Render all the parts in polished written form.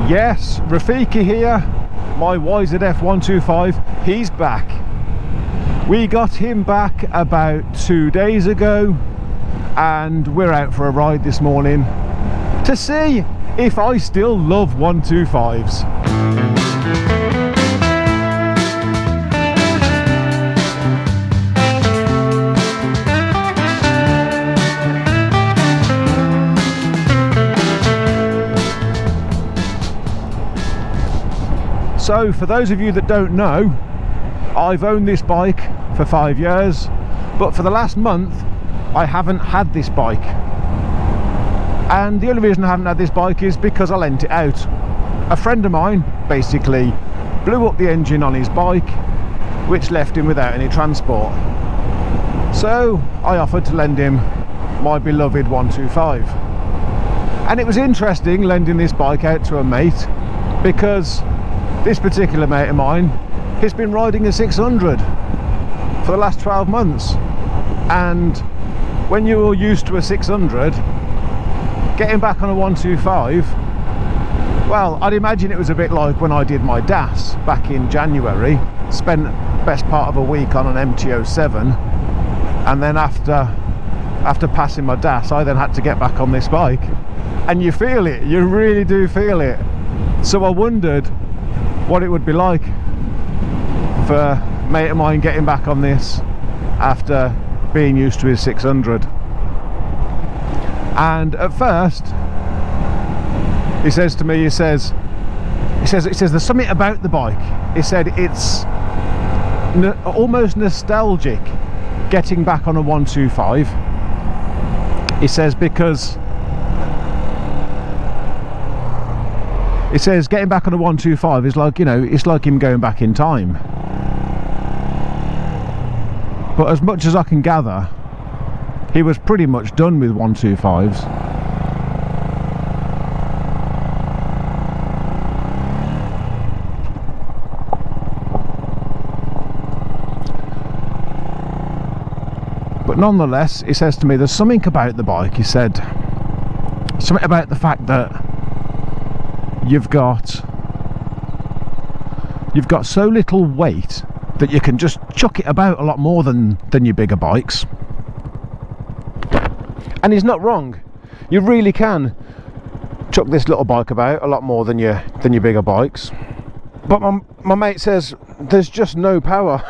Yes, Rafiki here, my YZF R125, he's back. We got him back about 2 days ago and we're out for a ride this morning to see if I still love 125s. So for those of you that don't know, I've owned this bike for 5 years, but for the last month I haven't had this bike. And the only reason I haven't had this bike is because I lent it out. A friend of mine basically blew up the engine on his bike, which left him without any transport. So I offered to lend him my beloved 125. And it was interesting lending this bike out to a mate, because this particular mate of mine has been riding a 600 for the last 12 months. And when you're used to a 600, getting back on a 125, well, I'd imagine it was a bit like when I did my DAS back in January. Spent best part of a week on an MT-07, and then after passing my DAS, I then had to get back on this bike. And you feel it, you really do feel it. So I wondered what it would be like for a mate of mine getting back on this after being used to his 600. And at first he says to me, he says there's something about the bike. He said it's almost nostalgic getting back on a 125. He says because he says getting back on a 125 is like, you know, it's like him going back in time. But as much as I can gather, he was pretty much done with 125s. But nonetheless, he says to me, there's something about the bike. He said something about the fact that you've got so little weight that you can just chuck it about a lot more than your bigger bikes. And he's not wrong. You really can chuck this little bike about a lot more than your bigger bikes. But my mate says there's just no power.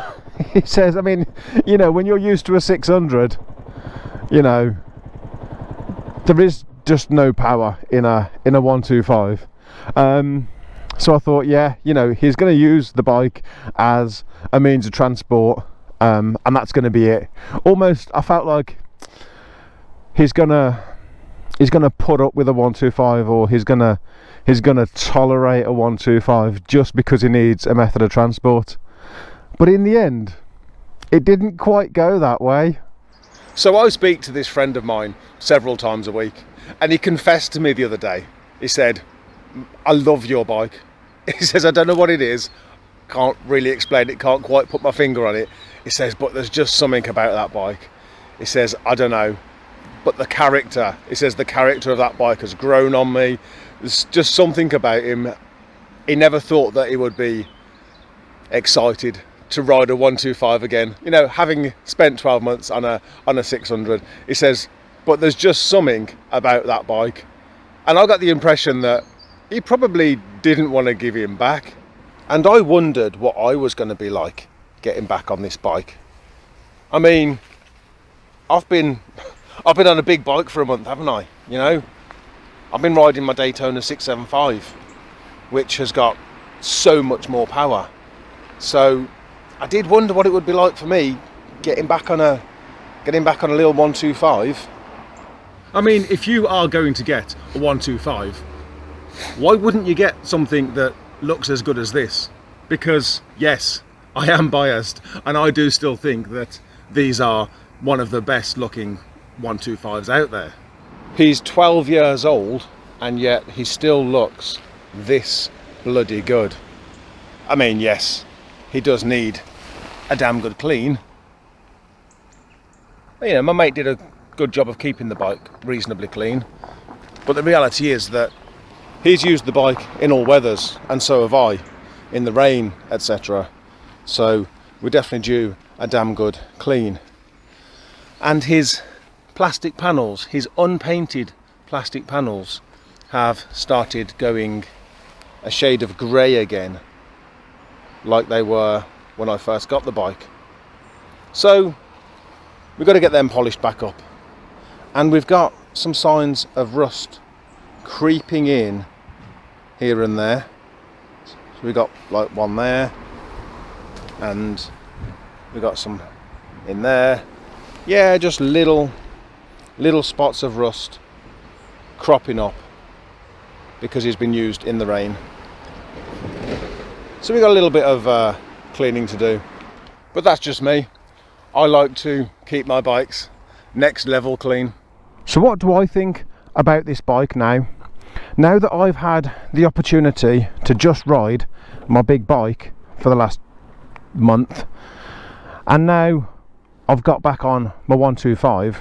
He says, I mean, you know, when you're used to a 600, you know, there is just no power in a 125. So I thought, yeah, you know, he's going to use the bike as a means of transport, and that's going to be it. Almost, I felt like he's gonna put up with a 125, or he's gonna tolerate a 125 just because he needs a method of transport. But in the end, it didn't quite go that way. So I speak to this friend of mine several times a week, and he confessed to me the other day. He said, I love your bike. He says, I don't know what it is, can't really explain it, can't quite put my finger on it. He says, but there's just something about that bike. He says, I don't know, but the character, he says, the character of that bike has grown on me. There's just something about him. He never thought that he would be excited to ride a 125 again, you know, having spent 12 months on a 600. He says, but there's just something about that bike. And I got the impression that he probably didn't want to give him back. And I wondered what I was going to be like getting back on this bike. I mean, I've been on a big bike for a month, haven't I? You know, I've been riding my Daytona 675, which has got so much more power. So I did wonder what it would be like for me getting back on a little 125. I mean, if you are going to get a 125, why wouldn't you get something that looks as good as this? Because yes, I am biased, and I do still think that these are one of the best looking 125s out there. He's 12 years old and yet he still looks this bloody good. I mean, yes, he does need a damn good clean. You know, my mate did a good job of keeping the bike reasonably clean, but the reality is that he's used the bike in all weathers, and so have I, in the rain, etc. So we're definitely due a damn good clean. And his plastic panels, his unpainted plastic panels, have started going a shade of grey again, like they were when I first got the bike. So we've got to get them polished back up, and we've got some signs of rust creeping in here and there. So we got like one there, and we got some in there. Yeah, just little spots of rust cropping up because he's been used in the rain. So we got a little bit of cleaning to do, but that's just me. I like to keep my bikes next level clean. So what do I think about this bike now? Now that I've had the opportunity to just ride my big bike for the last month, and now I've got back on my 125,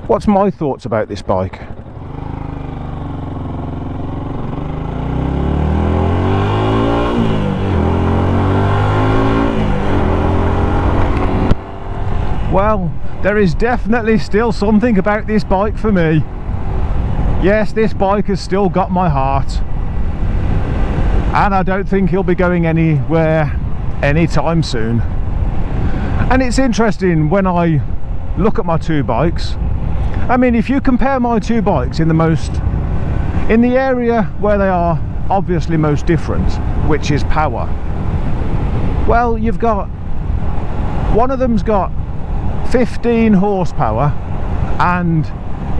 what's my thoughts about this bike? Well, there is definitely still something about this bike for me. Yes, this bike has still got my heart, and I don't think he'll be going anywhere anytime soon. And it's interesting when I look at my two bikes. I mean, if you compare my two bikes in the area where they are obviously most different, which is power, well, you've got one of them's got 15 horsepower and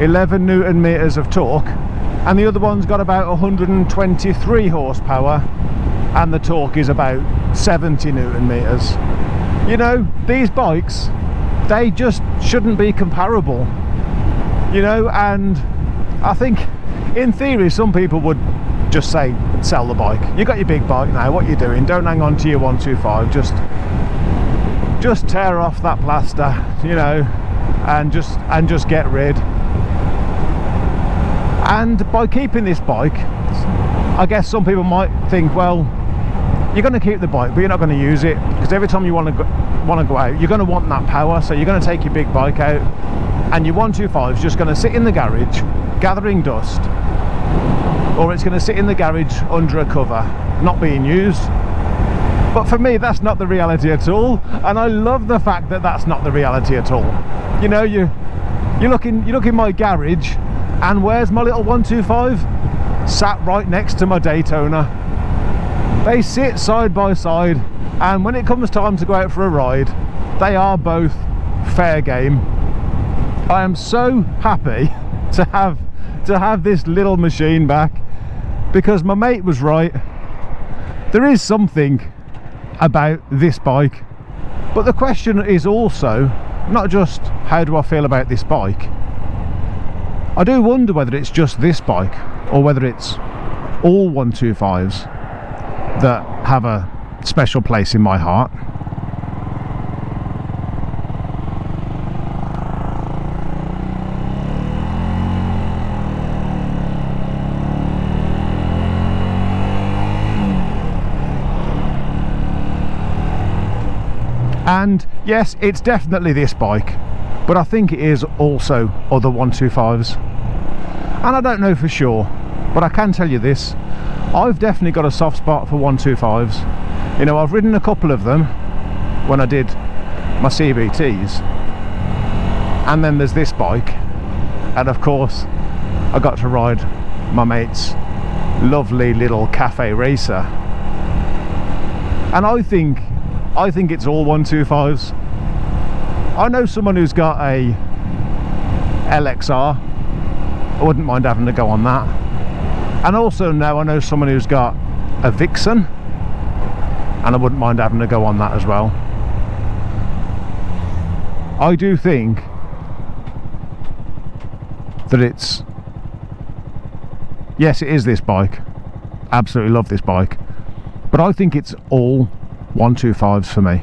11 newton meters of torque, and the other one's got about 123 horsepower and the torque is about 70 newton meters. You know, these bikes, they just shouldn't be comparable, you know. And I think in theory some people would just say, sell the bike, you got your big bike now, what are you doing? Don't hang on to your 125, just tear off that plaster, you know, and just get rid. And by keeping this bike, I guess some people might think, well, you're going to keep the bike but you're not going to use it, because every time you want to go out, you're going to want that power, so you're going to take your big bike out, and your 125 is just going to sit in the garage gathering dust, or it's going to sit in the garage under a cover not being used. But for me, that's not the reality at all, and I love the fact that that's not the reality at all. You know, you look in my garage, and where's my little 125? Sat right next to my Daytona. They sit side by side, and when it comes time to go out for a ride, they are both fair game. I am so happy to have this little machine back, because my mate was right. There is something about this bike, but the question is also not just how do I feel about this bike. I do wonder whether it's just this bike or whether it's all 125s that have a special place in my heart. And yes, it's definitely this bike, but I think it is also other 125s. And I don't know for sure, but I can tell you this, I've definitely got a soft spot for 125s. You know, I've ridden a couple of them when I did my CBTs, and then there's this bike, and of course I got to ride my mate's lovely little cafe racer, and I think it's all 125s. I know someone who's got a LXR. I wouldn't mind having to go on that. And also now I know someone who's got a Vixen, and I wouldn't mind having to go on that as well. I do think that it's, yes, it is this bike. Absolutely love this bike, but I think it's all 125s for me.